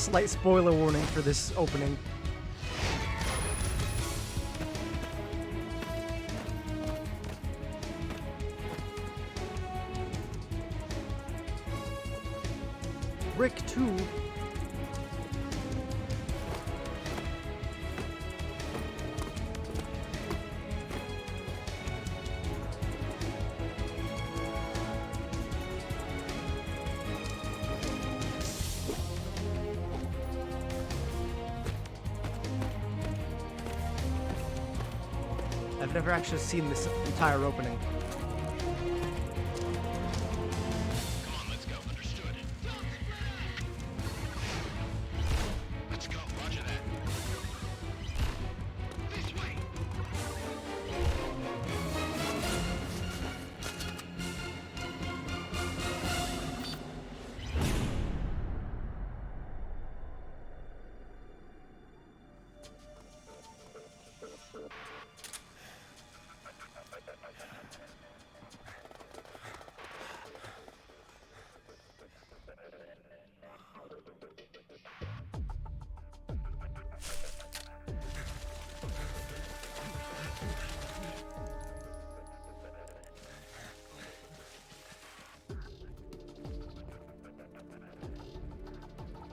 slight spoiler warning for this opening. Brick 2. I've never actually seen this entire opening. Come on, let's go. Understood. Let's go. Roger that. This way.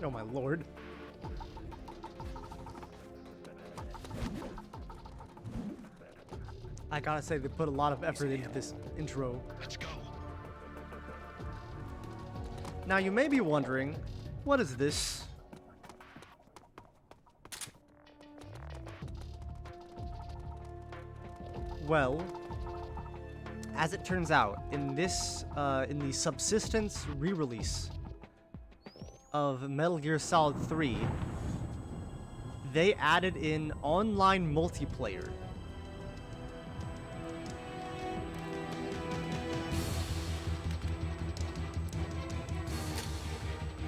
Oh my lord. I gotta say, they put a lot of effort into this intro. Let's go. Now you may be wondering, what is this? Well, as it turns out, in the Subsistence re-release of Metal Gear Solid 3, they added in online multiplayer.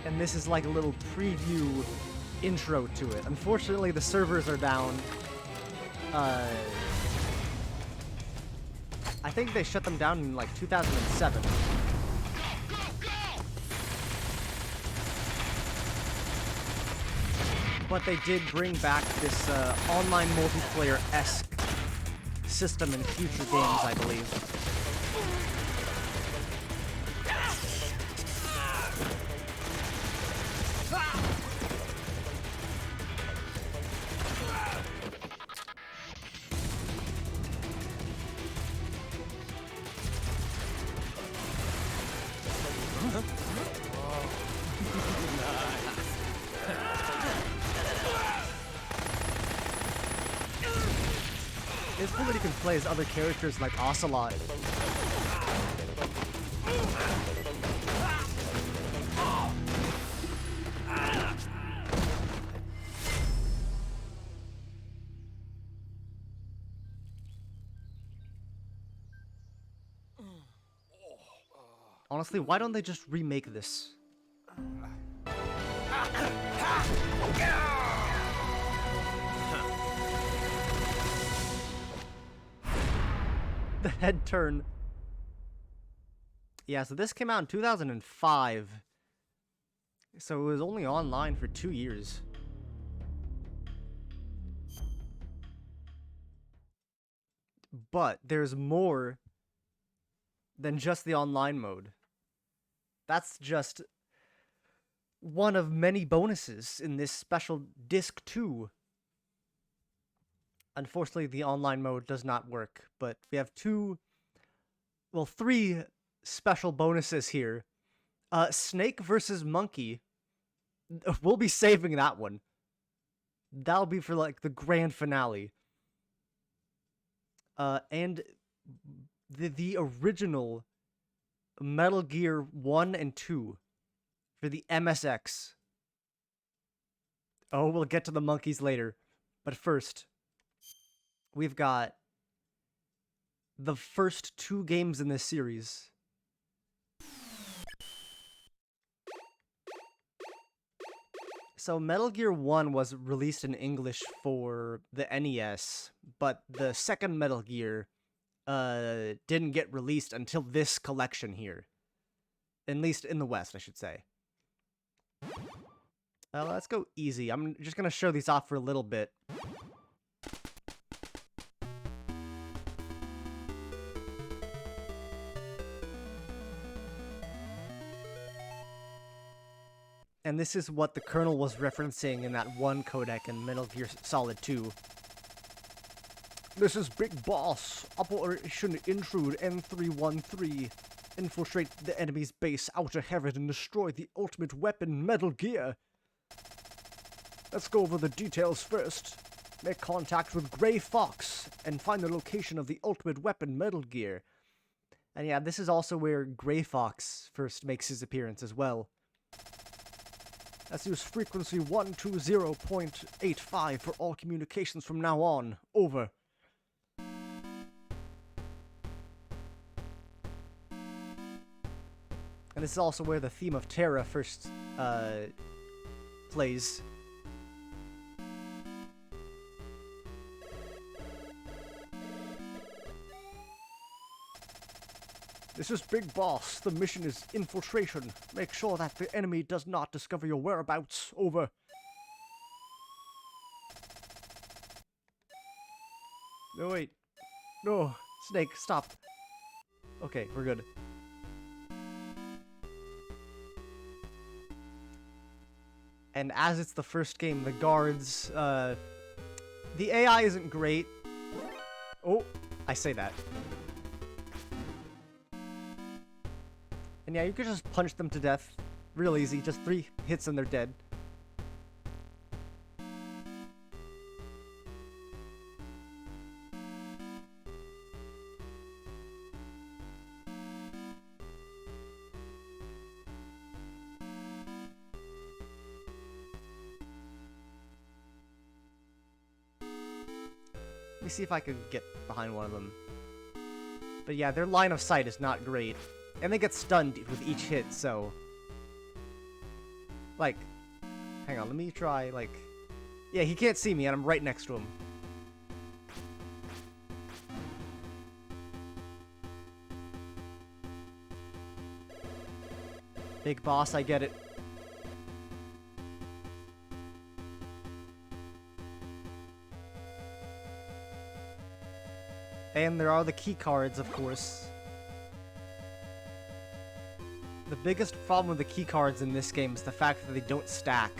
And this is like a little preview intro to it. Unfortunately, the servers are down. I think they shut them down in like 2007. Go, go, go! But they did bring back this online multiplayer-esque system in future games, I believe. It's cool that he can play as other characters like Ocelot. Honestly, why don't they just remake this? The head turn. Yeah, so this came out in 2005. So it was only online for 2 years. But there's more than just the online mode. That's just one of many bonuses in this special Disc 2. Unfortunately, the online mode does not work, but we have three special bonuses here. Snake versus Monkey. We'll be saving that one. That'll be for, like, the grand finale. And the original Metal Gear 1 and 2 for the MSX. Oh, we'll get to the monkeys later. But first, we've got the first 2 games in this series. So Metal Gear 1 was released in English for the NES, but the second Metal Gear didn't get released until this collection here. At least in the West, I should say. Let's go easy. I'm just gonna show these off for a little bit. And this is what the Colonel was referencing in that one codec in Metal Gear Solid 2. This is Big Boss. Operation Intrude N313. Infiltrate the enemy's base, outer heaven, and destroy the ultimate weapon, Metal Gear. Let's go over the details first. Make contact with Gray Fox and find the location of the ultimate weapon, Metal Gear. And yeah, this is also where Gray Fox first makes his appearance as well. Let's use frequency 120.85 for all communications from now on. Over. And this is also where the theme of Terra first plays. This is Big Boss. The mission is infiltration. Make sure that the enemy does not discover your whereabouts. Over. No, wait. No. Snake, stop. Okay, we're good. And as it's the first game, the guards, the AI isn't great. Oh, I say that. And yeah, you could just punch them to death. Real easy, just 3 hits and they're dead. Let me see if I can get behind one of them. But yeah, their line of sight is not great. And they get stunned with each hit, so... Like... Hang on, let me try, like... Yeah, he can't see me, and I'm right next to him. Big Boss, I get it. And there are the key cards, of course. The biggest problem with the key cards in this game is the fact that they don't stack.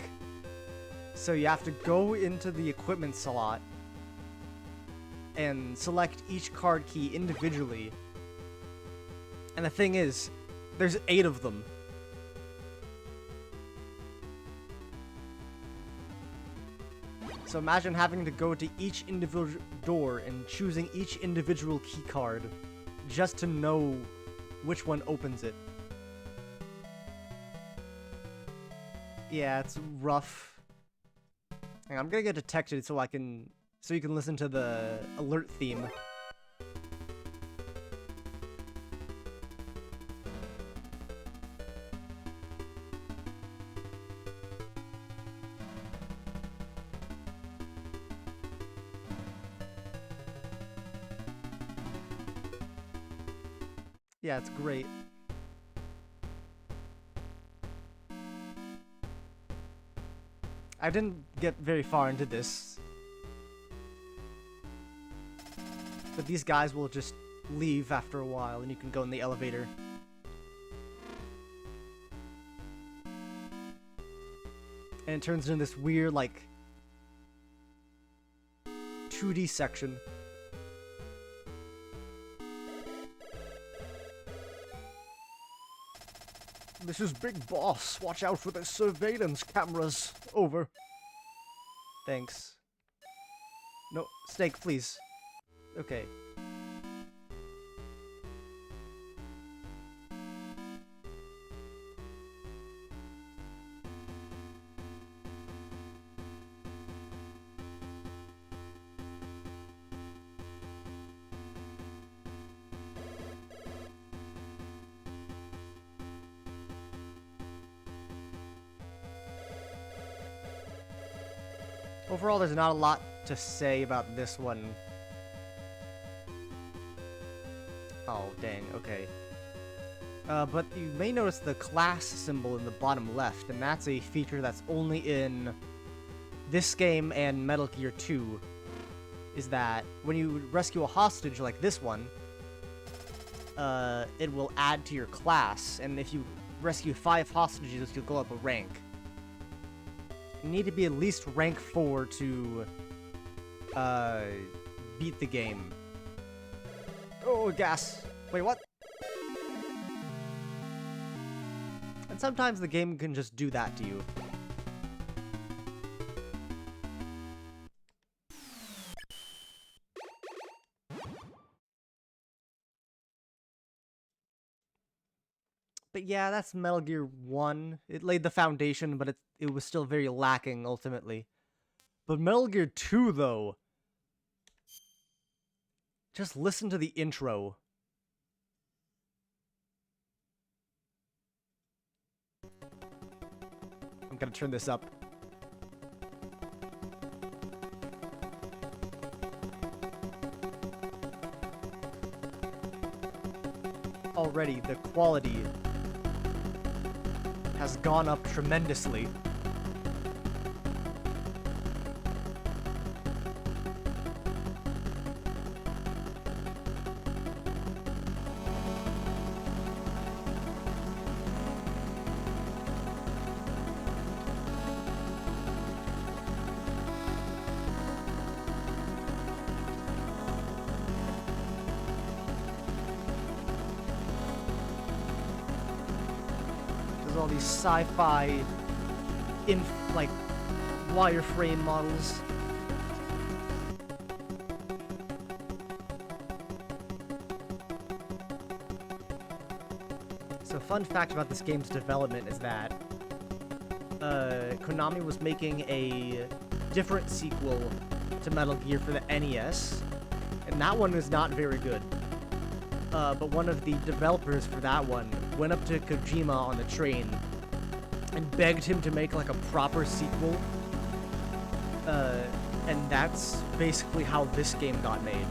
So you have to go into the equipment slot and select each card key individually. And the thing is, there's 8 of them. So imagine having to go to each individual door and choosing each individual key card just to know which one opens it. Yeah, it's rough. Hang on, I'm gonna get detected so you can listen to the alert theme. Yeah, it's great. I didn't get very far into this. But these guys will just leave after a while and you can go in the elevator. And it turns into this weird, like, 2D section. This is Big Boss. Watch out for the surveillance cameras. Over. Thanks. No, Snake, please. Okay. Overall, there's not a lot to say about this one. Oh, dang, okay. But you may notice the class symbol in the bottom left, and that's a feature that's only in this game and Metal Gear 2, is that when you rescue a hostage like this one, it will add to your class, and if you rescue 5 hostages, you'll go up a rank. You need to be at least rank 4 to beat the game. Oh, gas. Wait, what? And sometimes the game can just do that to you. But yeah, that's Metal Gear 1. It laid the foundation, but it was still very lacking ultimately. But Metal Gear 2, though, just listen to the intro. I'm gonna turn this up. Already, the quality has gone up tremendously. There's all these sci-fi like wireframe models. So fun fact about this game's development is that Konami was making a different sequel to Metal Gear for the NES, and that one was not very good. But one of the developers for that one went up to Kojima on the train and begged him to make like a proper sequel. And that's basically how this game got made.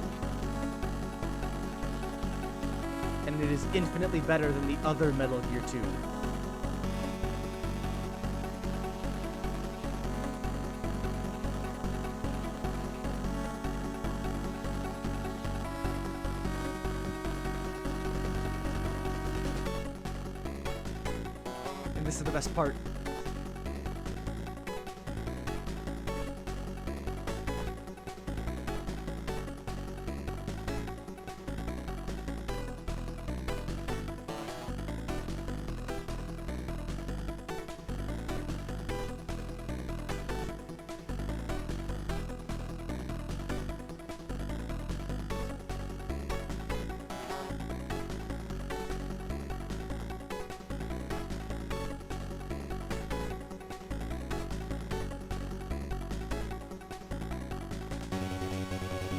And it is infinitely better than the other Metal Gear 2. And this is the best part.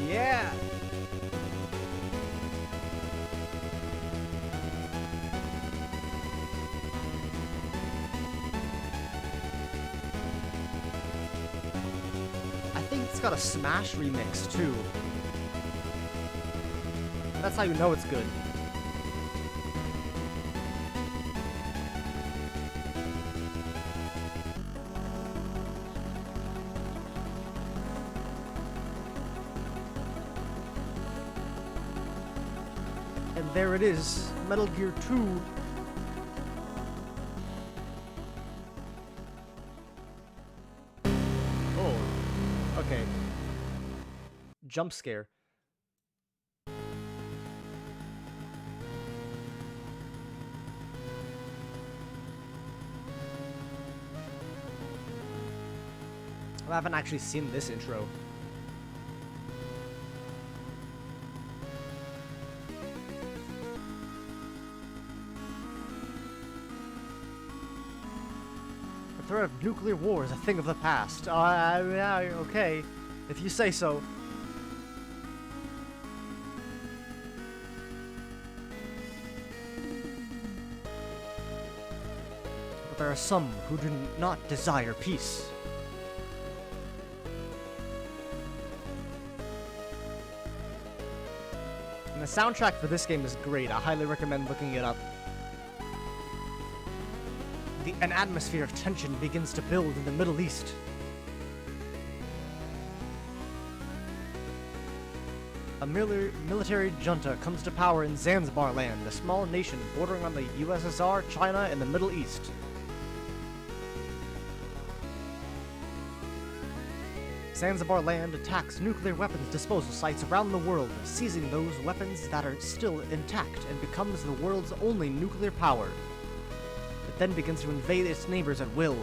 Yeah! I think it's got a Smash remix too. That's how you know it's good. And there it is, Metal Gear 2. Oh, okay. Jump scare. I haven't actually seen this intro. The threat of nuclear war is a thing of the past. Yeah, okay, if you say so. But there are some who do not desire peace. And the soundtrack for this game is great. I highly recommend looking it up. an atmosphere of tension begins to build in the Middle East. A military junta comes to power in Zanzibar land, a small nation bordering on the USSR, China, and the Middle East. Zanzibar land attacks nuclear weapons disposal sites around the world, seizing those weapons that are still intact, and becomes the world's only nuclear power. It then begins to invade its neighbors at will.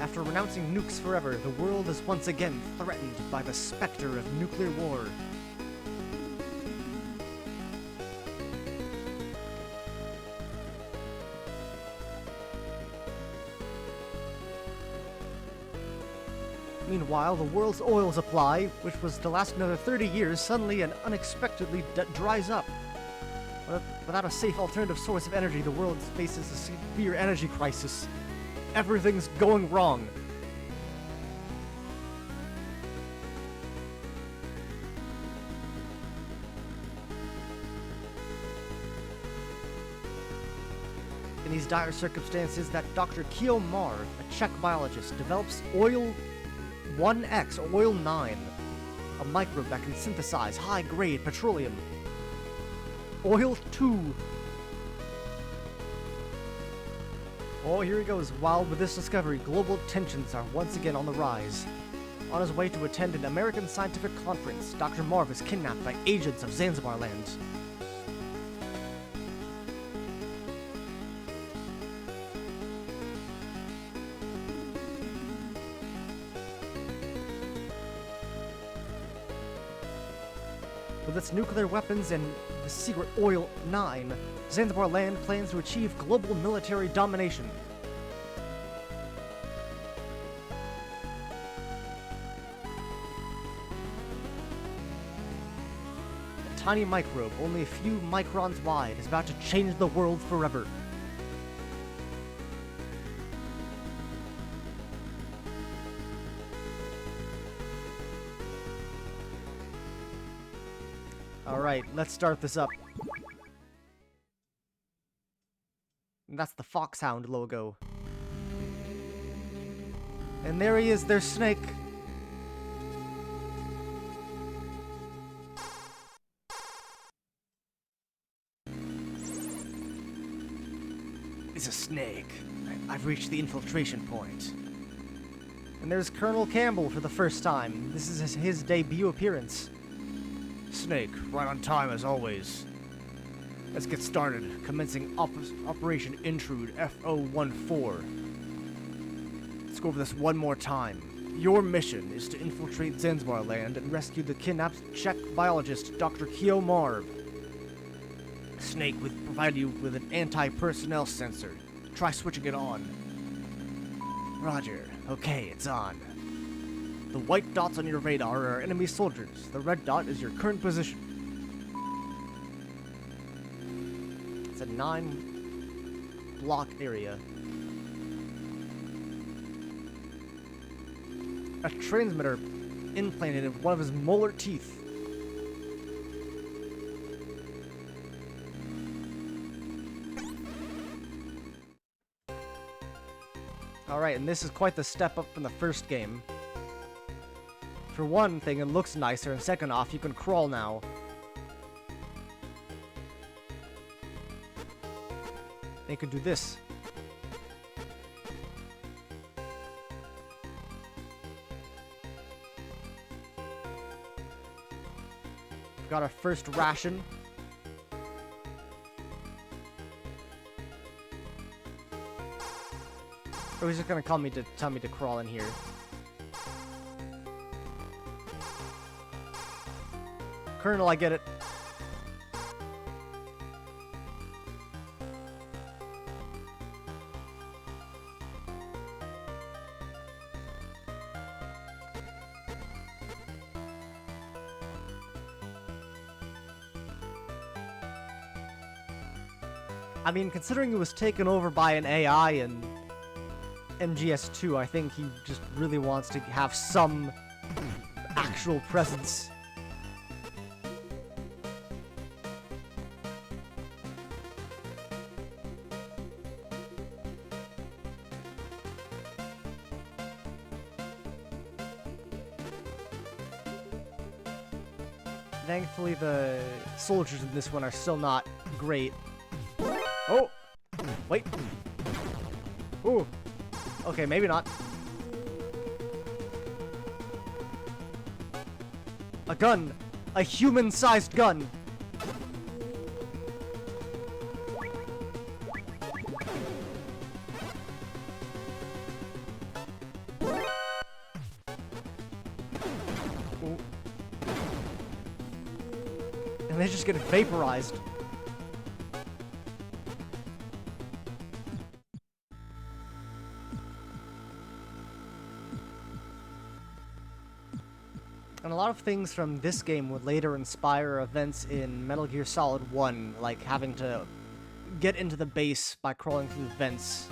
After renouncing nukes forever, the world is once again threatened by the specter of nuclear war. Meanwhile, the world's oil supply, which was to last another 30 years, suddenly and unexpectedly dries up. Without a safe alternative source of energy, the world faces a severe energy crisis. Everything's going wrong. In these dire circumstances, that Dr. Keo Marv, a Czech biologist, develops Oil 1X, or Oil 9, a microbe that can synthesize high-grade petroleum. Oil 2. Oh, here he goes. While with this discovery, global tensions are once again on the rise. On his way to attend an American scientific conference, Dr. Marv is kidnapped by agents of Zanzibar land. With its nuclear weapons and the secret Oil 9, Zanzibar land plans to achieve global military domination. A tiny microbe, only a few microns wide, is about to change the world forever. Alright, let's start this up. And that's the Foxhound logo. And there he is, there's Snake. It's a snake. I've reached the infiltration point. And there's Colonel Campbell for the first time. This is his debut appearance. Snake, right on time as always. Let's get started, commencing Operation Intrude FO14. Let's go over this one more time. Your mission is to infiltrate Zanzibar land and rescue the kidnapped Czech biologist Dr. Keo Marv. Snake will provide you with an anti-personnel sensor. Try switching it on. Roger. Okay, it's on. The white dots on your radar are enemy soldiers. The red dot is your current position. It's a 9-block area. A transmitter implanted in one of his molar teeth. Alright, and this is quite the step up from the first game. For one thing, it looks nicer, and second off, you can crawl now. And you can do this. Got our first ration. Or he's just gonna tell me to crawl in here. Colonel, I get it. I mean, considering it was taken over by an AI in MGS2, I think he just really wants to have some actual presence. Thankfully, the soldiers in this one are still not great. Oh! Wait. Ooh. Okay, maybe not. A gun! A human-sized gun! Ooh. And they just get vaporized. And a lot of things from this game would later inspire events in Metal Gear Solid 1, like having to get into the base by crawling through vents.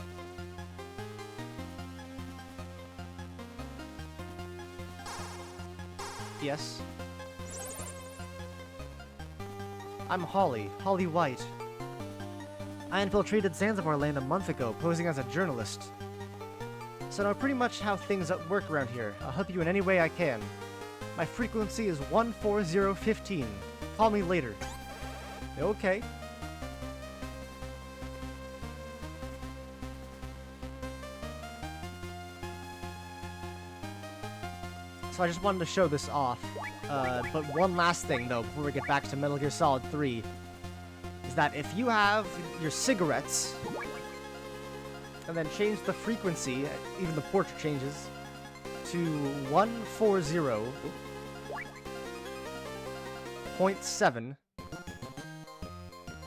Yes? I'm Holly White. I infiltrated Zanzibar Land a month ago, posing as a journalist. So know pretty much how things work around here. I'll help you in any way I can. My frequency is 14015. Call me later. Okay. So I just wanted to show this off. But one last thing, though, before we get back to Metal Gear Solid 3, is that if you have your cigarettes, and then change the frequency, even the portrait changes, to 140.7,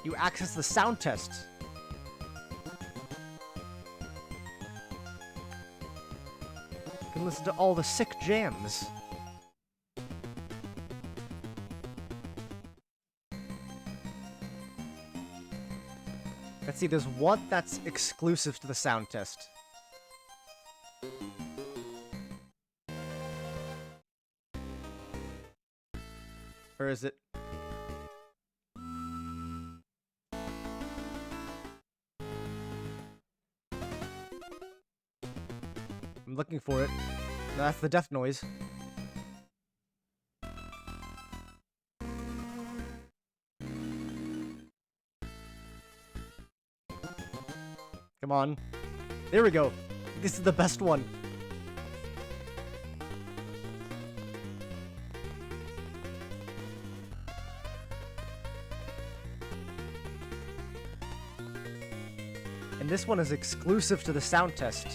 you access the sound test. You can listen to all the sick jams. Let's see, there's one that's exclusive to the sound test. Or is it? I'm looking for it. No, that's the death noise. Come on. There we go. This is the best one. And this one is exclusive to the sound test.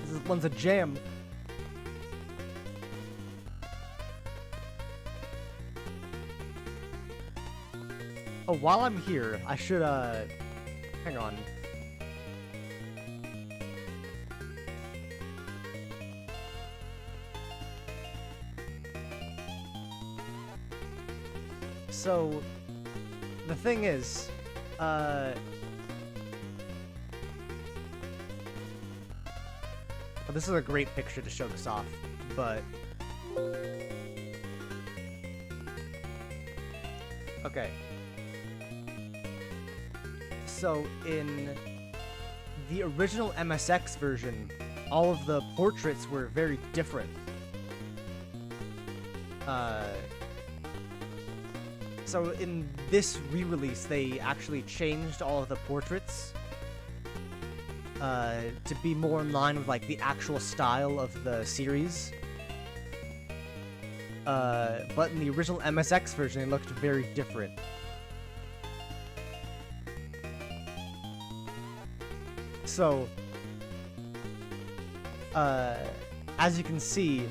This one's a jam. Oh, while I'm here, I should, hang on. So, the thing is, oh, this is a great picture to show this off, but... Okay. So, in the original MSX version, all of the portraits were very different. So in this re-release, they actually changed all of the portraits to be more in line with like the actual style of the series. But in the original MSX version, it looked very different. So, as you can see,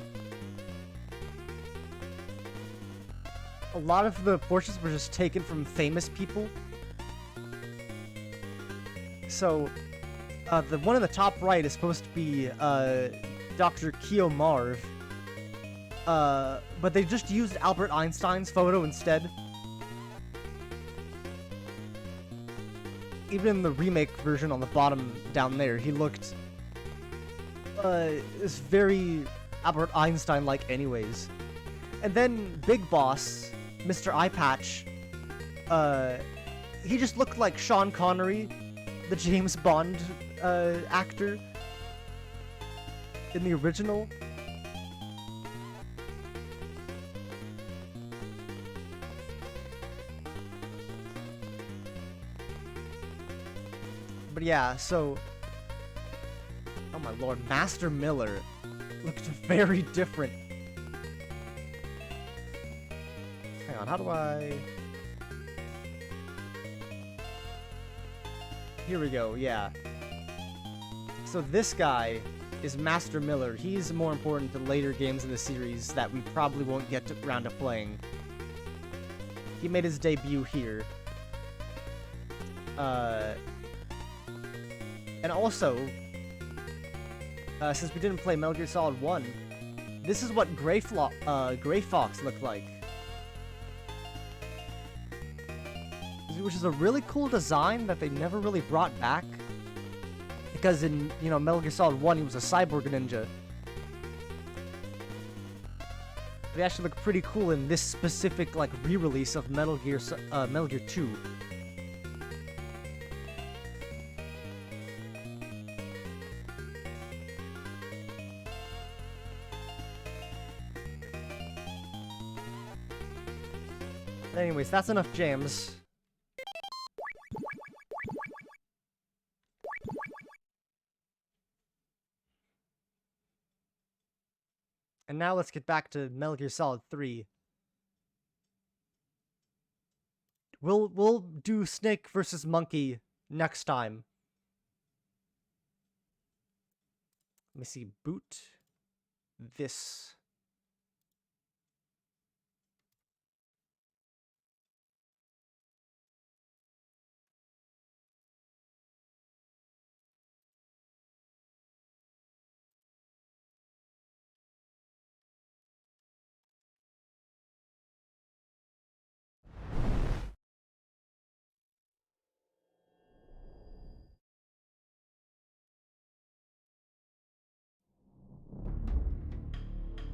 a lot of the portraits were just taken from famous people. So, the one in the top right is supposed to be, Dr. Keo Marv. But they just used Albert Einstein's photo instead. Even in the remake version on the bottom down there, he looked is very Albert Einstein-like anyways. And then Big Boss, Mr. Eye Patch, he just looked like Sean Connery, the James Bond actor in the original. But yeah, so... Oh my lord, Master Miller looked very different. Hang on, how do I... Here we go, yeah. So this guy is Master Miller. He's more important to later games in the series that we probably won't get around to playing. He made his debut here. And also, since we didn't play Metal Gear Solid 1, this is what Gray Fox looked like. Which is a really cool design that they never really brought back. Because in, you know, Metal Gear Solid 1, he was a cyborg ninja. But he actually looked pretty cool in this specific, like, re-release of Metal Gear 2. Anyways, that's enough jams. And now let's get back to Metal Gear Solid 3. We'll do Snake versus Monkey next time. Let me see, boot this.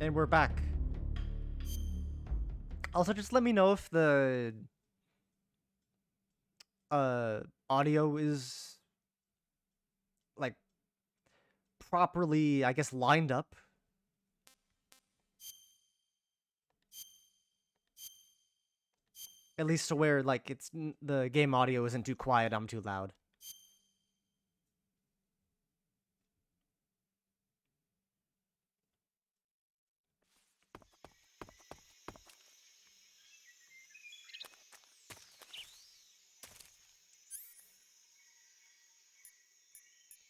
And we're back. Also, just let me know if the audio is like properly, I guess, lined up. At least to where like the game audio isn't too quiet, I'm too loud.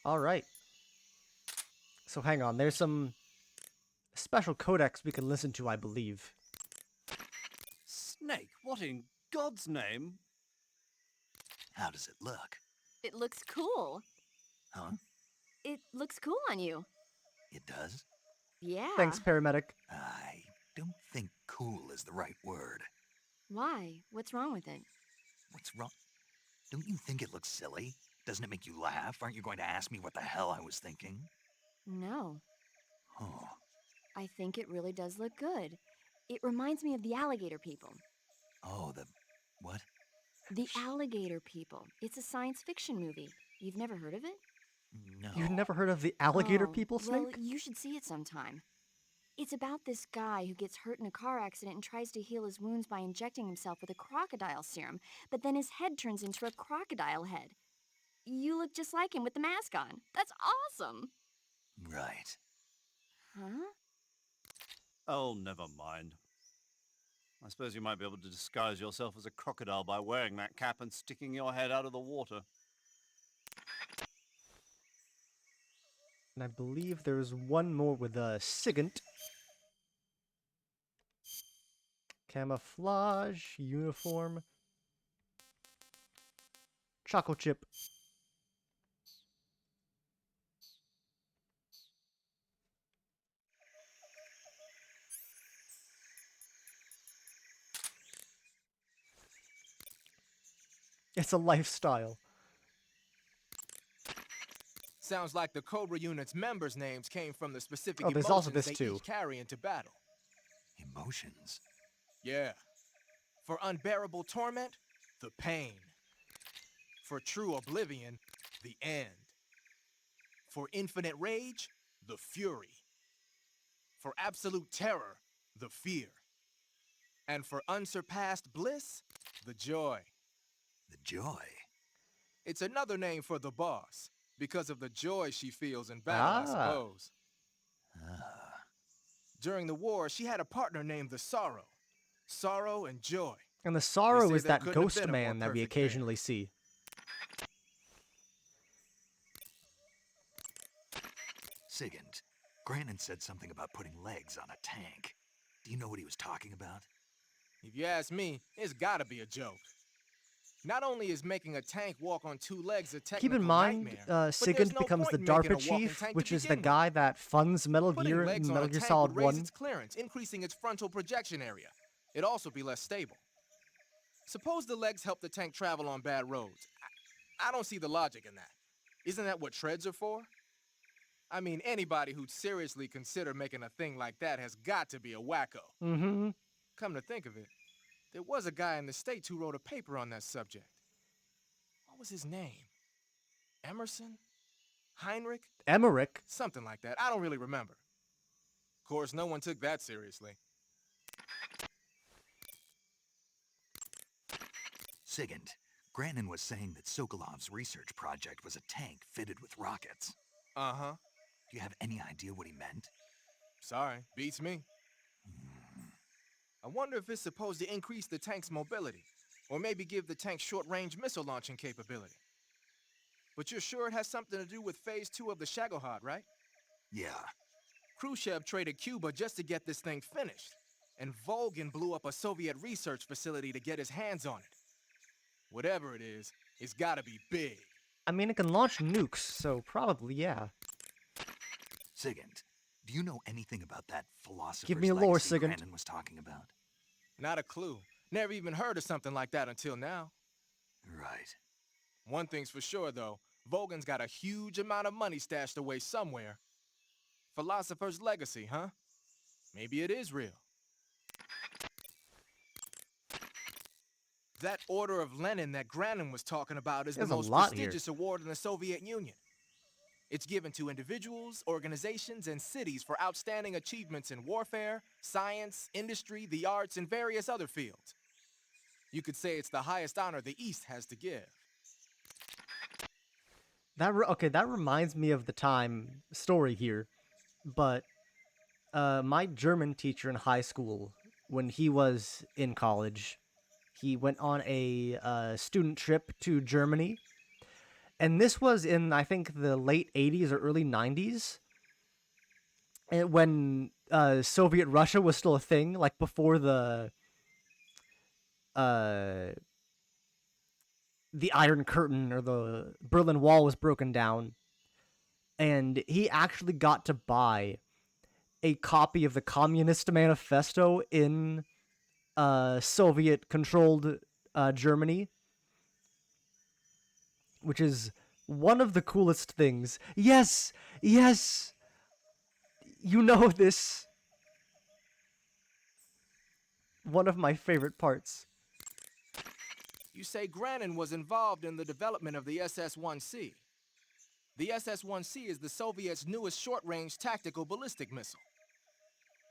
Alright. So hang on, there's some special codecs we can listen to, I believe. Snake, what in God's name? How does it look? It looks cool. Huh? It looks cool on you. It does? Yeah. Thanks, paramedic. I don't think cool is the right word. Why? What's wrong with it? What's wrong? Don't you think it looks silly? Doesn't it make you laugh? Aren't you going to ask me what the hell I was thinking? No. Oh, I think it really does look good. It reminds me of the alligator people. oh, the what? The alligator people. It's a science fiction movie. You've never heard of it? No. You've never heard of the alligator Oh, people, Snake? Well, you should see it sometime. It's about this guy who gets hurt in a car accident and tries to heal his wounds by injecting himself with a crocodile serum, but then his head turns into a crocodile head. You look just like him with the mask on. That's awesome. Right. Huh? Oh, never mind. I suppose you might be able to disguise yourself as a crocodile by wearing that cap and sticking your head out of the water. And I believe there's one more with a SIGINT. Camouflage, uniform. Choco chip. It's a lifestyle. Sounds like the Cobra unit's members' names came from the specific Oh, there's emotions also this they too. each carry into battle. Emotions. Yeah. For unbearable torment, the pain. For true oblivion, the end. For infinite rage, the fury. For absolute terror, the fear. And for unsurpassed bliss, the joy. The joy. It's another name for the boss, because of the joy she feels in battle, I suppose. Ah. During the war, she had a partner named the Sorrow. Sorrow and joy. And the sorrow say is there that couldn't have ghost been a more man that we perfect pair. occasionally see. Sigint, Grannon said something about putting legs on a tank. Do you know what he was talking about? If you ask me, it's gotta be a joke. Not only is making a tank walk on two legs a technical Keep in mind, nightmare, but there's Sigint no becomes the point in making a DARPA walking chief, tank to which is the begin with. guy that funds Metal Putting Gear legs and on Metal a Gear tank Solid would raise 1. its clearance, increasing its frontal projection area. It'd also be less stable. Suppose the legs help the tank travel on bad roads. I don't see the logic in that. Isn't that what treads are for? I mean, anybody who'd seriously consider making a thing like that has got to be a wacko. Mm-hmm. Come to think of it, there was a guy in the States who wrote a paper on that subject. What was his name? Emerson? Heinrich? Emmerich. Something like that. I don't really remember. Of course, no one took that seriously. Sigint, Grannon was saying that Sokolov's research project was a tank fitted with rockets. Uh-huh. Do you have any idea what he meant? Sorry, beats me. I wonder if it's supposed to increase the tank's mobility, or maybe give the tank short-range missile launching capability. But you're sure it has something to do with Phase 2 of the Shagohod, right? Yeah. Khrushchev traded Cuba just to get this thing finished, and Volgin blew up a Soviet research facility to get his hands on it. Whatever it is, it's gotta be big. I mean, it can launch nukes, so probably, yeah. Sigint, do you know anything about that philosopher's Give me a lore, legacy Sigint. Grannon was talking about? Not a clue. Never even heard of something like that until now. Right. One thing's for sure, though. Volgin's got a huge amount of money stashed away somewhere. Philosopher's legacy, huh? Maybe it is real. That Order of Lenin that Grannon was talking about is There's the a most lot here. prestigious award in the Soviet Union. It's given to individuals, organizations, and cities for outstanding achievements in warfare, science, industry, the arts, and various other fields. You could say it's the highest honor the East has to give. That reminds me of the time story here, but my German teacher in high school, when he was in college, he went on a student trip to Germany, and this was in, I think, the late 80s or early 90s, and when Soviet Russia was still a thing, like before the Iron Curtain or the Berlin Wall was broken down, and he actually got to buy a copy of the Communist Manifesto in Soviet-controlled Germany, which is one of the coolest things. Yes, yes, you know this. One of my favorite parts. You say Grannon was involved in the development of the SS-1C. The SS-1C is the Soviets' newest short-range tactical ballistic missile.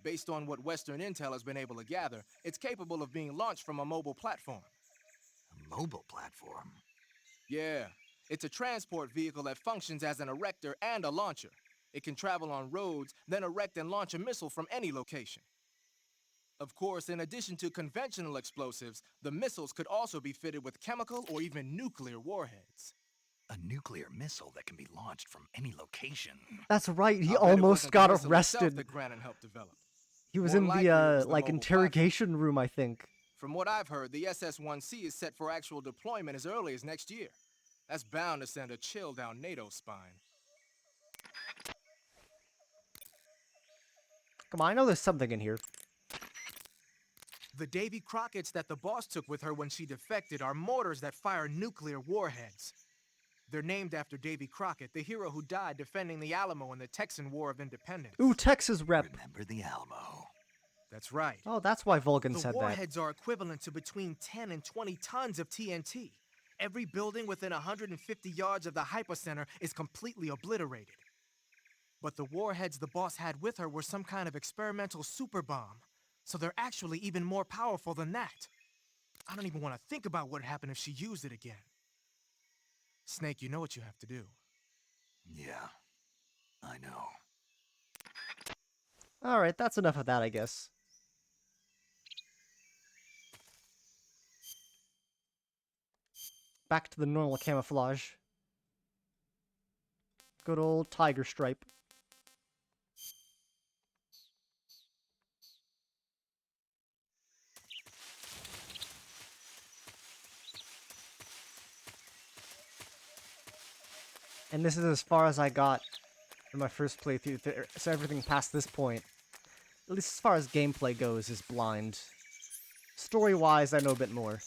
Based on what Western intel has been able to gather, it's capable of being launched from a mobile platform. A mobile platform? Yeah, it's a transport vehicle that functions as an erector and a launcher. It can travel on roads, then erect and launch a missile from any location. Of course, in addition to conventional explosives, the missiles could also be fitted with chemical or even nuclear warheads. A nuclear missile that can be launched from any location. That's right, he I'll bet it almost wasn't got the missile itself arrested. that Grannon helped develop. He was More in likely it was the like mobile interrogation room, I think. From what I've heard, the SS-1C is set for actual deployment as early as next year. That's bound to send a chill down NATO's spine. Come on, I know there's something in here. The Davy Crockett's that the boss took with her when she defected are mortars that fire nuclear warheads. They're named after Davy Crockett, the hero who died defending the Alamo in the Texan War of Independence. Ooh, Texas rep. Remember the Alamo. That's right. Oh, that's why Vulcan The said that. warheads are equivalent to between 10 and 20 tons of TNT. Every building within 150 yards of the hypocenter is completely obliterated. But the warheads the boss had with her were some kind of experimental super bomb. So they're actually even more powerful than that. I don't even want to think about what happened if she used it again. Snake, you know what you have to do. Yeah, I know. Alright, that's enough of that, I guess. Back to the normal camouflage. Good old tiger stripe. And this is as far as I got in my first playthrough, so everything past this point, at least as far as gameplay goes, is blind. Story-wise, I know a bit more.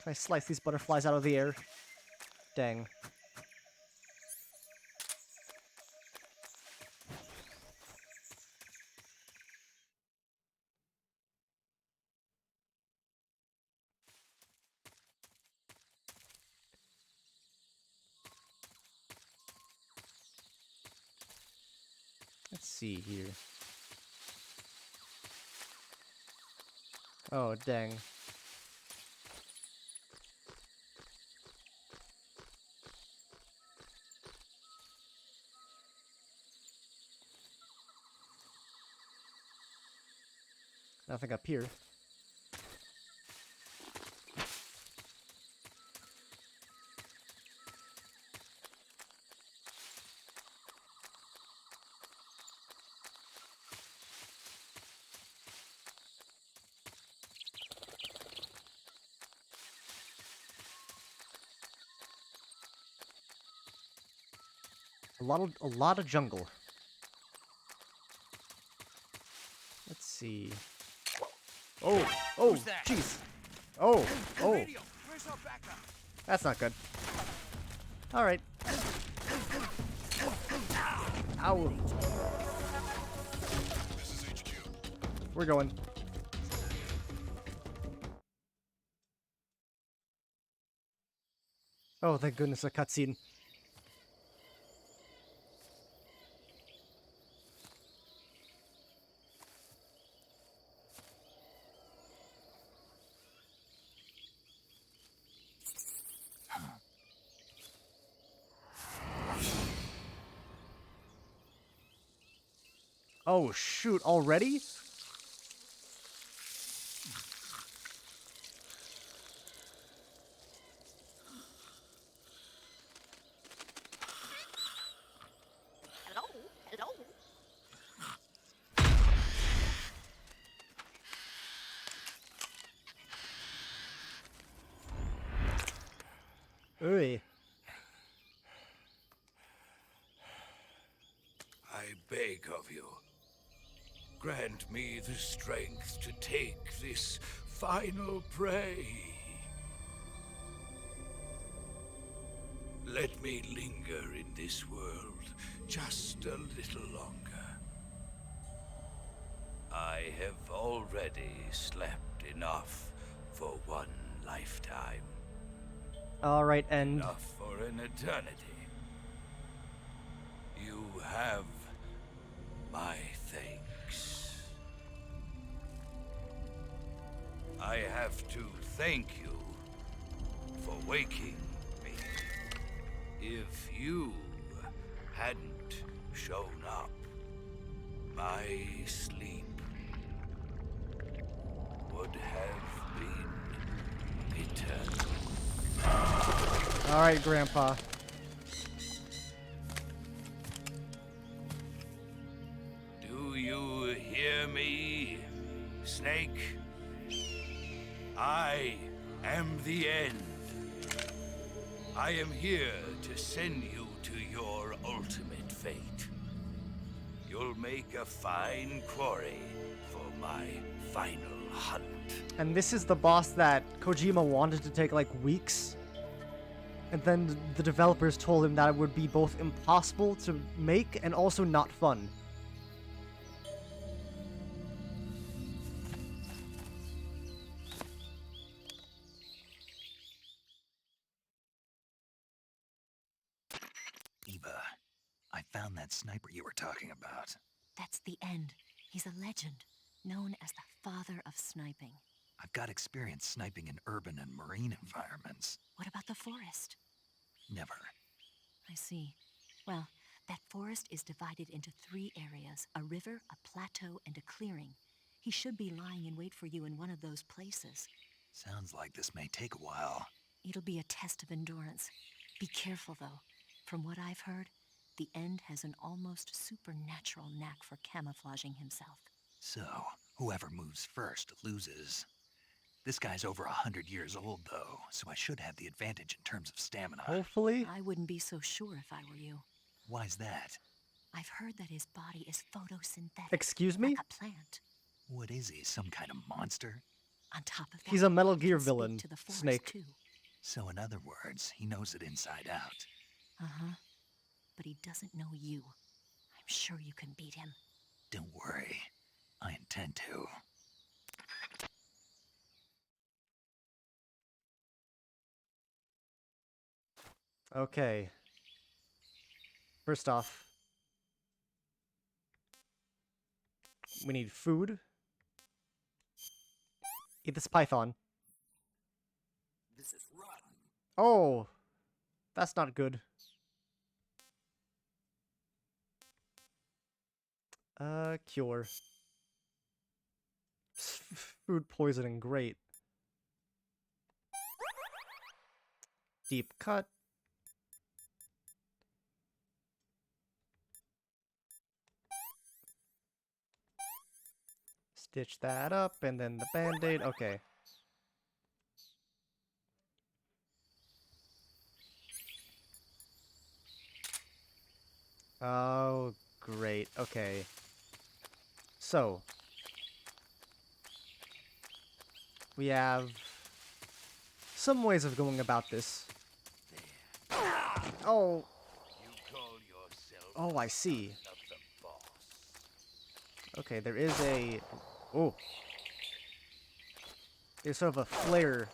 Can I slice these butterflies out of the air? Dang. Let's see here. Oh, dang. Nothing up here. A lot of jungle. Let's see. Oh, jeez. Oh. Where's our backup? That's not good. Alright. Ow. This is HQ. We're going. Oh, thank goodness, a cutscene. Oh, shoot, already? Ui. I beg of you, grant me the strength to take this final prey. Let me linger in this world just a little longer. I have already slept enough for one lifetime. Alright, and... Enough for an eternity. You have my thanks. I have to thank you for waking me. If you hadn't shown up, my sleep would have been eternal. Alright, Grandpa. Do you hear me, Snake? I am the end. I am here to send you to your ultimate fate. You'll will make a fine quarry for my final hunt. And this is the boss that Kojima wanted to take like weeks. And then the developers told him that it would be both impossible to make and also not fun. Eva, I found that sniper you were talking about. That's the end. He's a legend, known as the father of sniping. I've got experience sniping in urban and marine environments. What about the forest? Never. I see. Well, that forest is divided into 3 areas, a river, a plateau, and a clearing. He should be lying in wait for you in one of those places. Sounds like this may take a while. It'll be a test of endurance. Be careful, though. From what I've heard, the End has an almost supernatural knack for camouflaging himself. So, whoever moves first loses. This guy's over 100 years old, though, so I should have the advantage in terms of stamina. Hopefully. I wouldn't be so sure if I were you. Why's that? I've heard that his body is photosynthetic. Excuse me? Like a plant. What is he, some kind of monster? On top of that, He's a Metal he Gear can speak villain, to the forest, Snake. too. So in other words, he knows it inside out. Uh-huh. But he doesn't know you. I'm sure you can beat him. Don't worry. I intend to. Okay. First off, we need food. Eat this python. This is rotten. Oh, that's not good. Cure. Food poisoning, great. Deep cut. Stitch that up, and then the band-aid. Okay. Oh, great. Okay. So, we have some ways of going about this. Oh, You call yourself oh, I see. son of the boss. Okay, there is a... Oh. There's sort of a flare.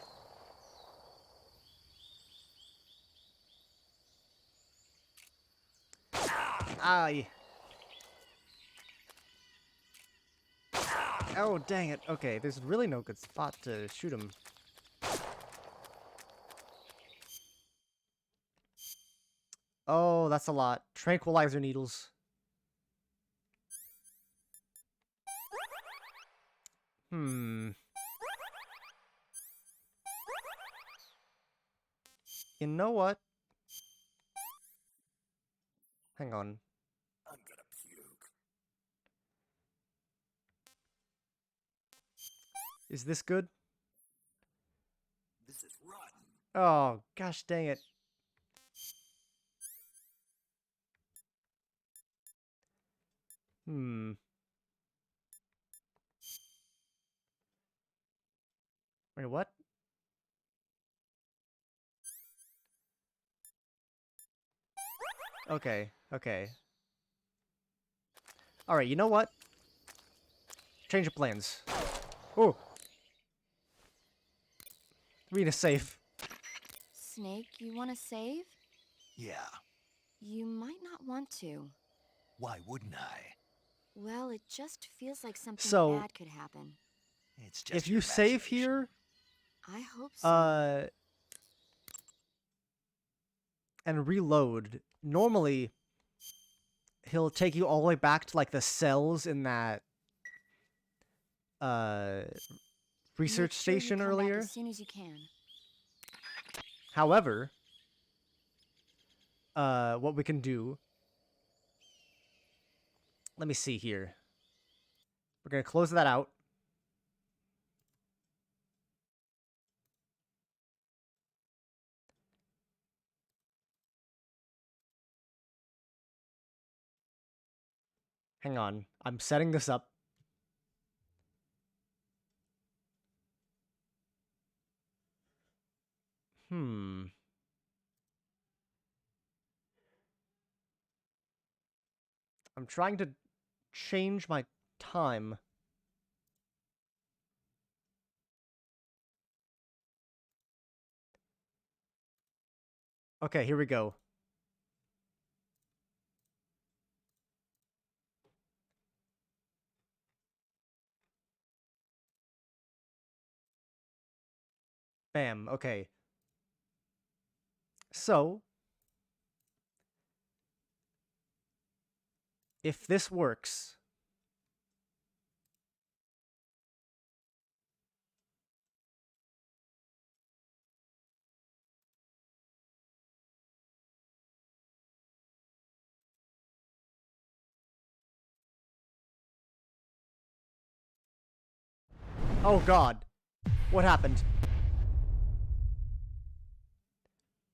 Aye. Oh, dang it. Okay, there's really no good spot to shoot him. Oh, that's a lot. Tranquilizer needles. Hmm. You know what? Hang on. I'm gonna puke. Is this good? This is rotten. Oh, gosh dang it. Hmm. Wait, what? Okay, okay. Alright, you know what? Change of plans. Oh! We need a save. Snake, you want to save? Yeah, You might not want to. why wouldn't I? Well, it just feels like something So, bad could happen. It's just If your you save imagination. here, I hope so. And reload, normally he'll take you all the way back to like the cells in that research Make sure you station come back earlier. as soon as you can. However, what we can do, let me see here. We're gonna close that out. Hang on. I'm setting this up. Hmm. I'm trying to change my time. Okay, here we go. Bam, okay. So, if this works, oh god, what happened?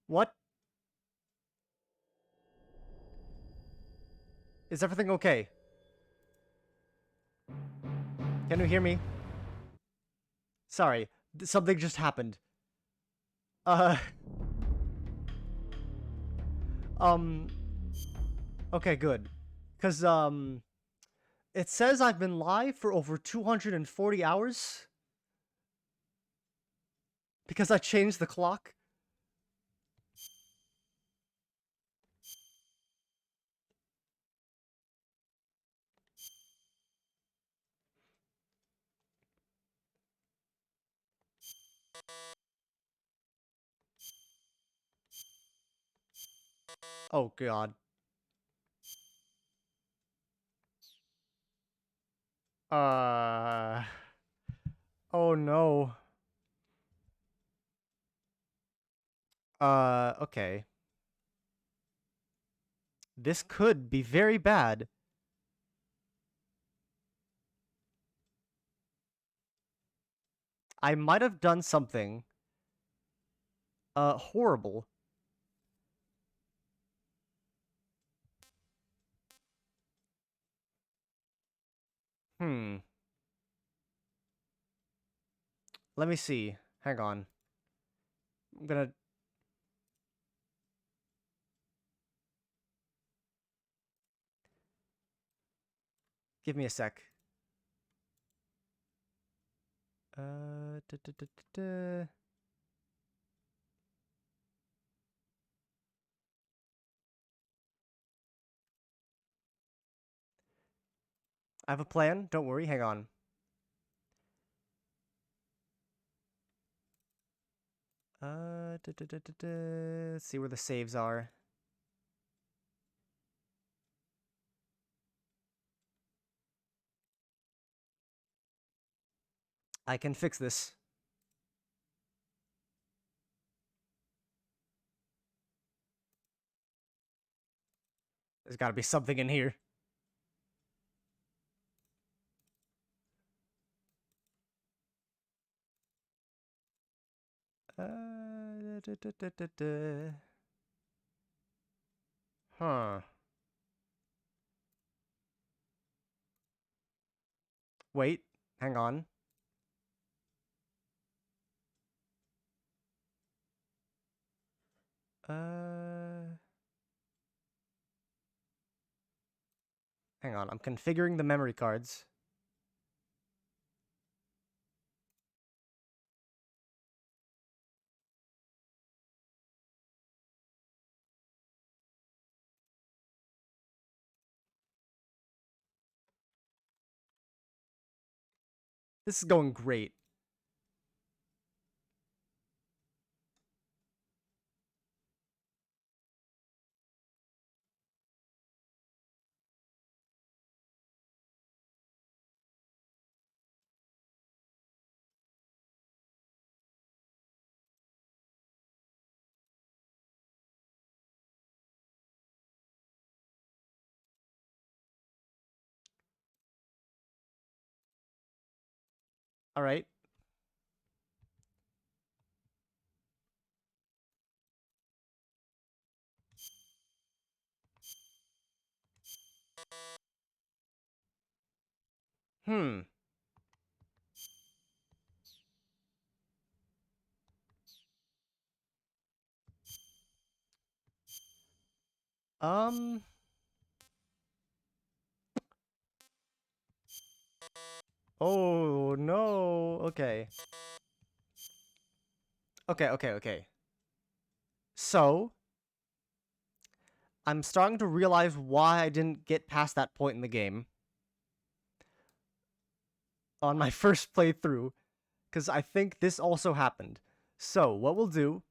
What? Is everything okay? Can you hear me? Sorry, something just happened. Uh... Um... Okay, good. Because, it says I've been live for over 240 hours. Because I changed the clock. Oh god. Oh no. Okay. This could be very bad. I might have done something horrible. Hmm. Let me see. Hang on. I'm gonna... Give me a sec. Da, da, da, da, da. I have a plan. Don't worry. Hang on. Da, da, da, da, da. Let's see where the saves are. I can fix this. There's gotta be something in here. Da, da, da, da, da. Huh. Wait. Hang on. Hang on. I'm configuring the memory cards. This is going great. All right. Hmm. Um. Oh no. Okay. Okay. So, I'm starting to realize why I didn't get past that point in the game on my first playthrough, because I think this also happened. So, what we'll do...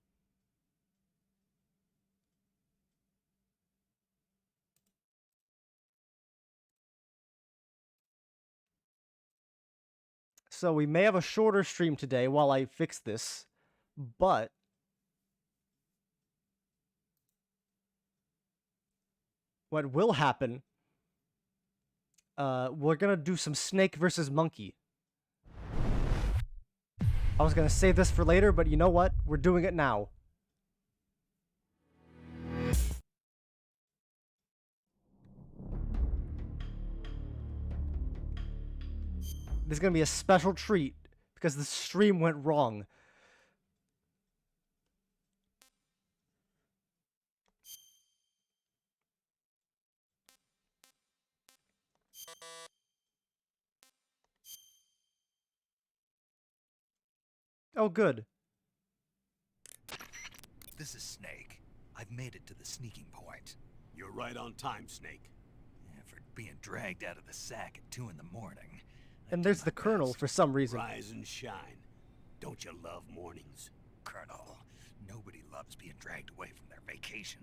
So, we may have a shorter stream today while I fix this, but... what will happen... we're gonna do some snake versus monkey. I was gonna save this for later, but you know what? We're doing it now. This is gonna be a special treat because the stream went wrong. Oh, good. This is Snake. I've made it to the sneaking point. You're right on time, Snake. For being dragged out of the sack at 2 in the morning. I And did there's my the Colonel best. for some reason. Rise and shine. Don't you love mornings? Colonel, nobody loves being dragged away from their vacation.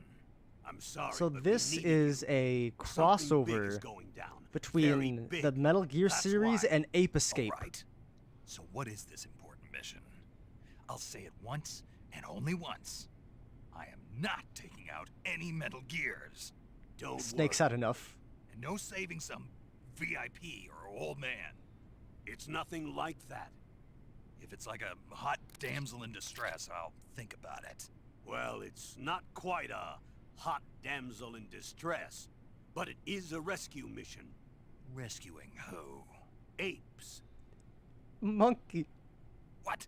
I'm sorry, So but we this needed is you. a Something big is crossover going down. Very between big. the Metal Gear That's series why. and Ape Escape. All right. So what is this important mission? I'll say it once and only once. I am not taking out any Metal Gears. Don't Snake's worry. had enough. And no saving some VIP or old man. It's nothing like that. If it's like a hot damsel in distress, I'll think about it. Well, it's not quite a hot damsel in distress, but it is a rescue mission. Rescuing who? Apes. Monkey. What?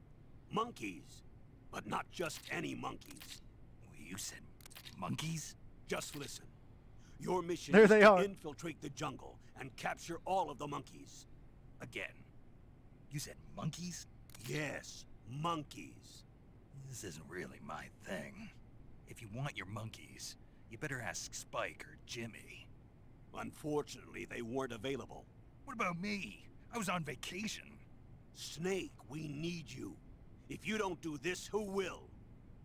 Monkeys. But not just any monkeys. You said monkeys? Just listen. Your mission There is they to are. infiltrate the jungle and capture all of the monkeys. Again. You said monkeys? Yes, monkeys. This isn't really my thing. If you want your monkeys, you better ask Spike or Jimmy. Unfortunately, they weren't available. What about me? I was on vacation. Snake, we need you. If you don't do this, who will?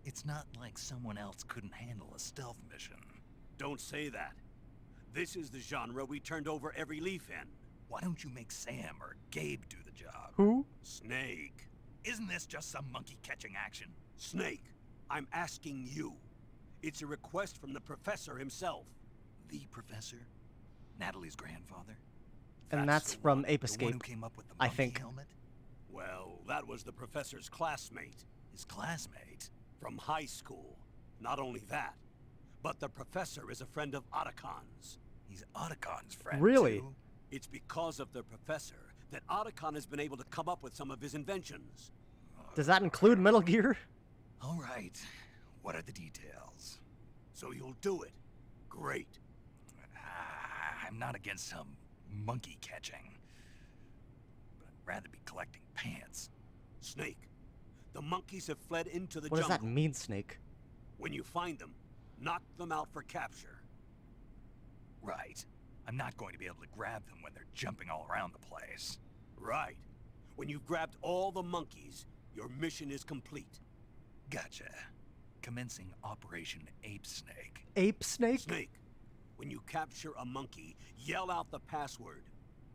It's not like someone else couldn't handle a stealth mission. Don't say that. This is the genre we turned over every leaf in. Why don't you make Sam or Gabe do the job? Who? Snake. Isn't this just some monkey catching action? Snake, I'm asking you. It's a request from the professor himself. The professor? Natalie's grandfather? And That's that's the from one. Ape The one Escape. who came up with the I monkey think. helmet? Well, that was the professor's classmate His classmate? from high school. Not only that, but the professor is a friend of Otacon's. He's Otacon's friend, Really? too. It's because of the professor that Otacon has been able to come up with some of his inventions. Does that include Metal Gear? All right. What are the details? So you'll do it. Great. I'm not against some monkey catching. But I'd rather be collecting pants. Snake, the monkeys have fled into the What does jungle. that mean, Snake? When you find them, knock them out for capture. Right. I'm not going to be able to grab them when they're jumping all around the place. Right. When you've grabbed all the monkeys, your mission is complete. Gotcha. Commencing Operation Ape Snake. Ape Snake? Snake, when you capture a monkey, yell out the password.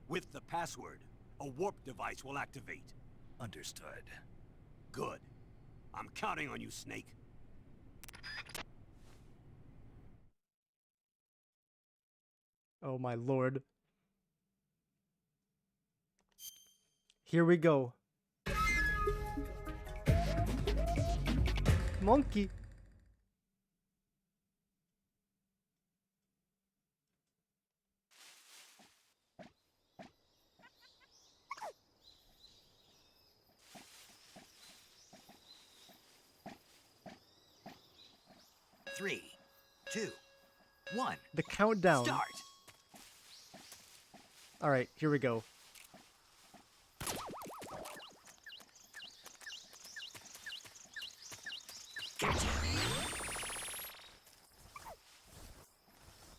With the password, a warp device will activate. Understood. Good. I'm counting on you, Snake. Oh my lord. Here we go. Monkey. 3, 2, 1. The countdown. Start. All right, here we go.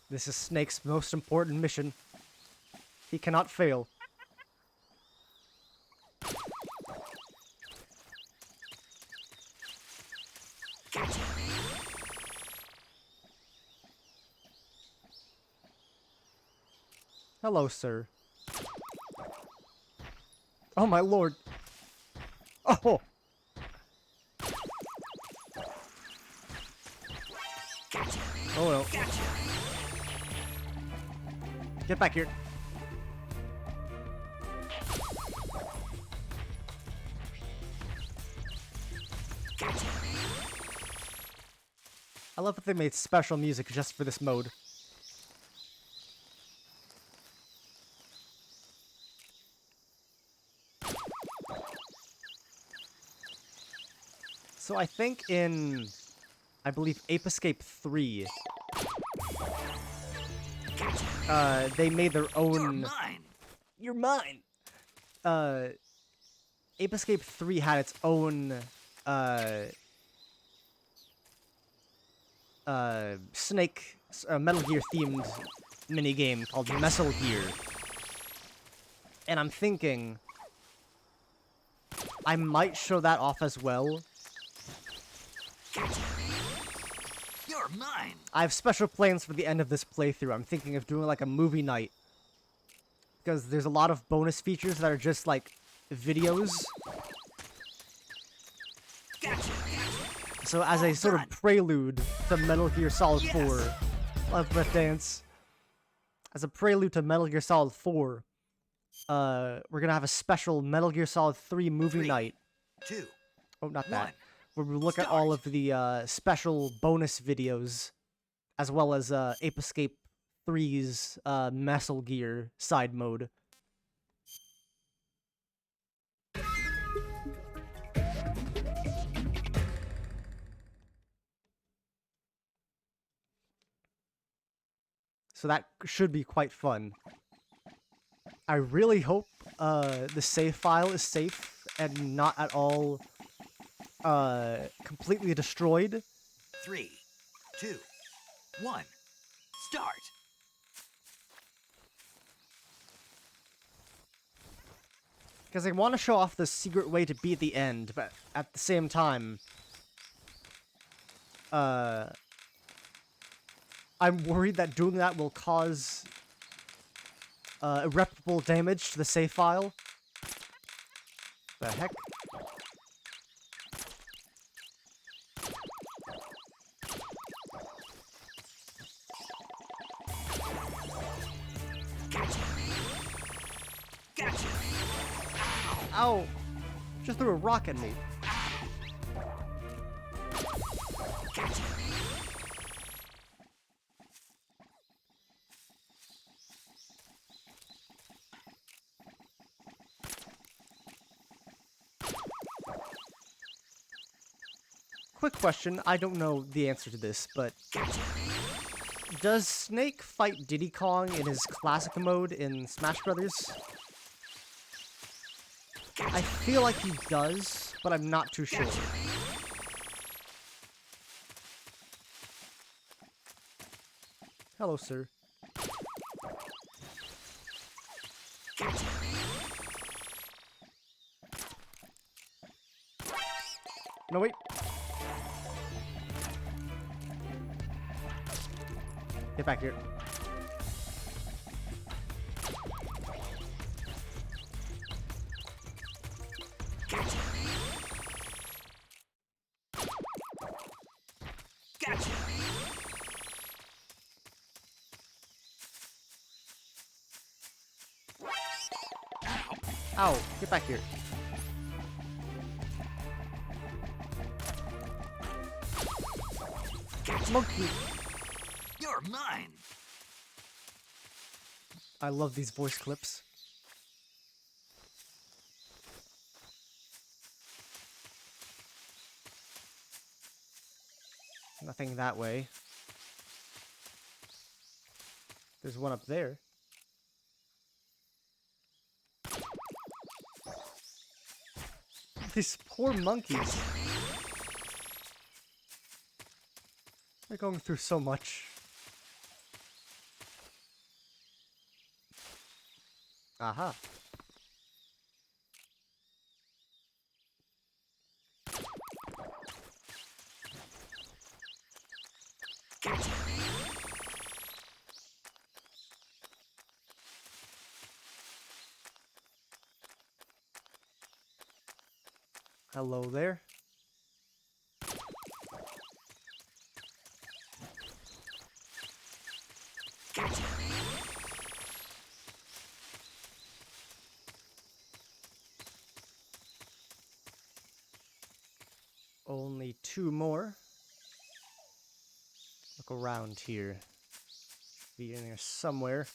This is Snake's most important mission. He cannot fail. Hello, sir. Oh my lord. Oh! Oh no. Get back here. I love that they made special music just for this mode. So I think in, I believe, Ape Escape 3, they made their own... You're mine. You're mine! Ape Escape 3 had its own, Snake, Metal Gear themed minigame called Metal Gear. And I'm thinking I might show that off as well. You're mine. I have special plans for the end of this playthrough. I'm thinking of doing like a movie night. Because there's a lot of bonus features that are just like videos. So as a sort of prelude to Metal Gear Solid 4, love that dance. As a prelude to Metal Gear Solid 4, we're gonna have a special Metal Gear Solid 3 movie night. 2. Oh, not 1. that. Where we look at all of the special bonus videos, as well as Ape Escape 3's Metal Gear side mode. So that should be quite fun. I really hope the save file is safe and not at all completely destroyed. 3, 2, 1. Start. Because I want to show off the secret way to beat the end, but at the same time, I'm worried that doing that will cause irreparable damage to the save file. The heck? Gotcha. Ow! Just threw a rock at me. Quick question, I don't know the answer to this, but does Snake fight Diddy Kong in his classic mode in Smash Brothers? I feel like he does, but I'm not too sure. Hello, sir. No, wait. Get back here. Gotcha. Ow, get back here. Monkey. You're mine. I love these voice clips. Nothing that way. There's one up there. These poor monkeys. They're going through so much. Aha. Hello there. Only two more. Look around here. Be in there somewhere.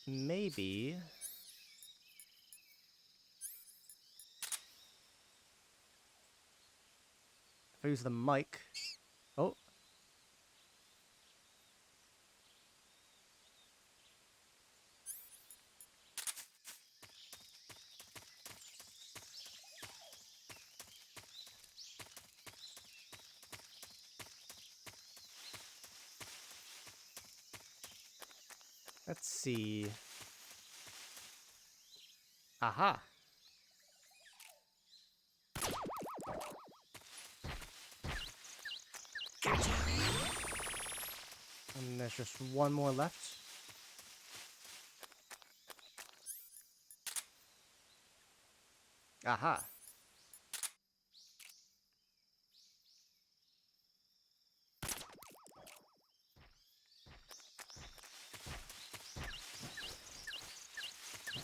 Maybe. If I use the mic. Oh. Let's see. Aha. And there's just one more left. Aha.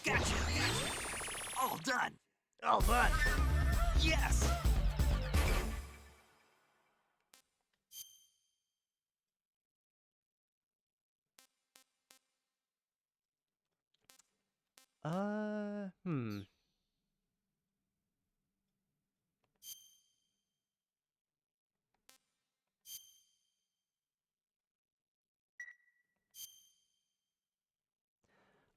Gotcha! All done! All done. Yes! Hmm.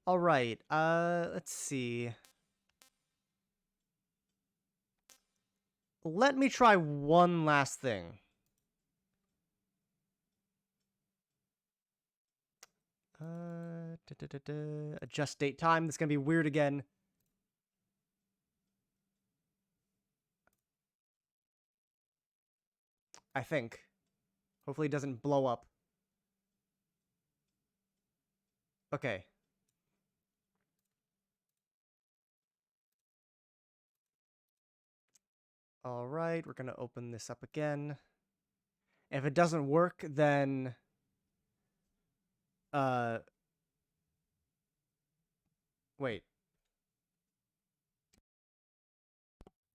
All right. Let's see. Let me try one last thing. Adjust date time. This is gonna be weird again. I think. Hopefully it doesn't blow up. Okay. All right, we're gonna open this up again. If it doesn't work, then wait.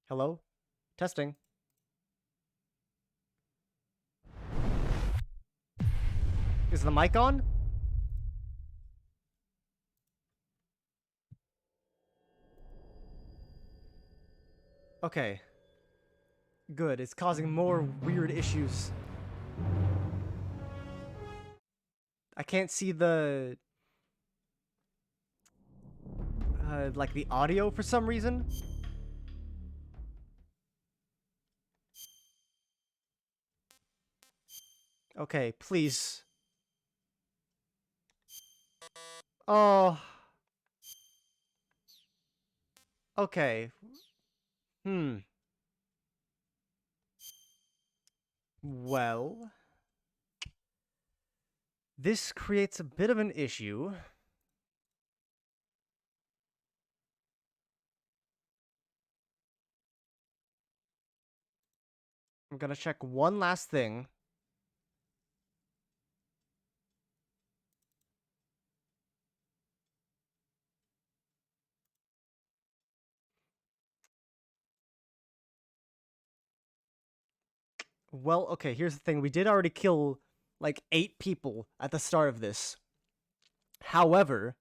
Hello? Testing. Is the mic on? Okay. Good, it's causing more weird issues. I can't see the... like the audio for some reason. Okay, please. Oh. Okay. Well. This creates a bit of an issue. I'm gonna check one last thing. Well, okay, here's the thing. We did already kill, like, 8 people at the start of this. However,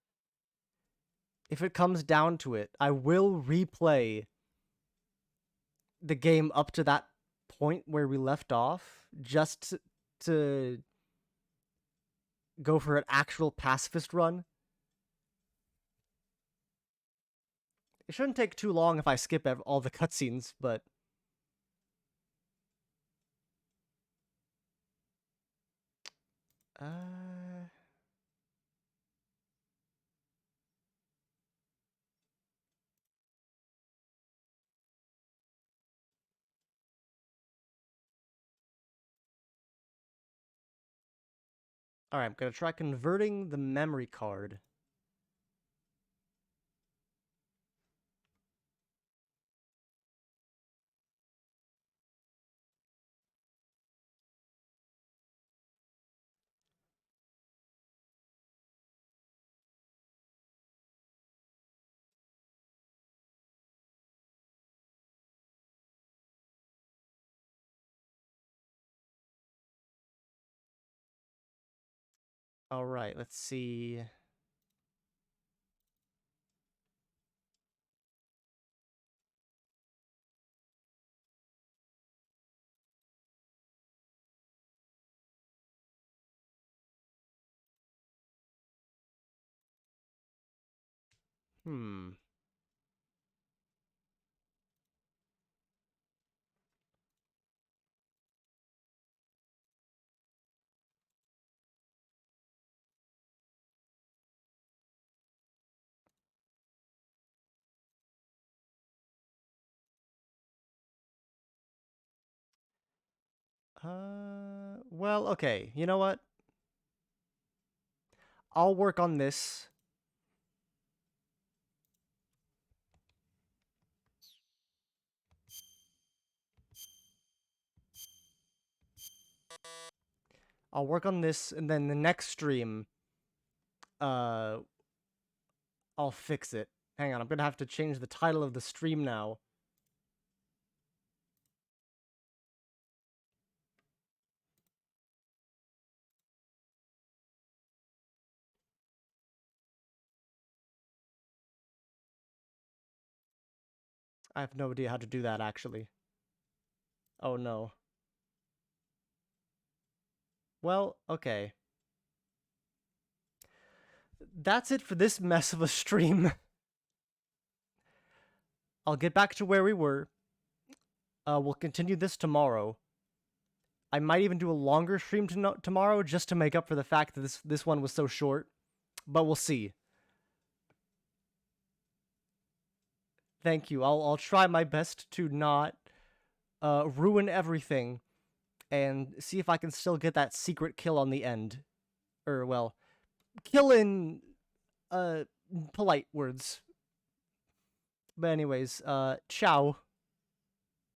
if it comes down to it, I will replay the game up to that point where we left off, just to go for an actual pacifist run. It shouldn't take too long if I skip all the cutscenes, but... Alright, I'm gonna try converting the memory card. Alright, let's see. Hmm. Well, okay. You know what? I'll work on this. I'll work on this, and then the next stream, I'll fix it. Hang on, I'm gonna have to change the title of the stream now. I have no idea how to do that, actually. Oh, no. Well, okay. That's it for this mess of a stream. I'll get back to where we were. We'll continue this tomorrow. I might even do a longer stream tomorrow just to make up for the fact that this one was so short. But we'll see. Thank you. I'll try my best to not ruin everything and see if I can still get that secret kill on the end. Or, well, kill in polite words. But anyways, ciao.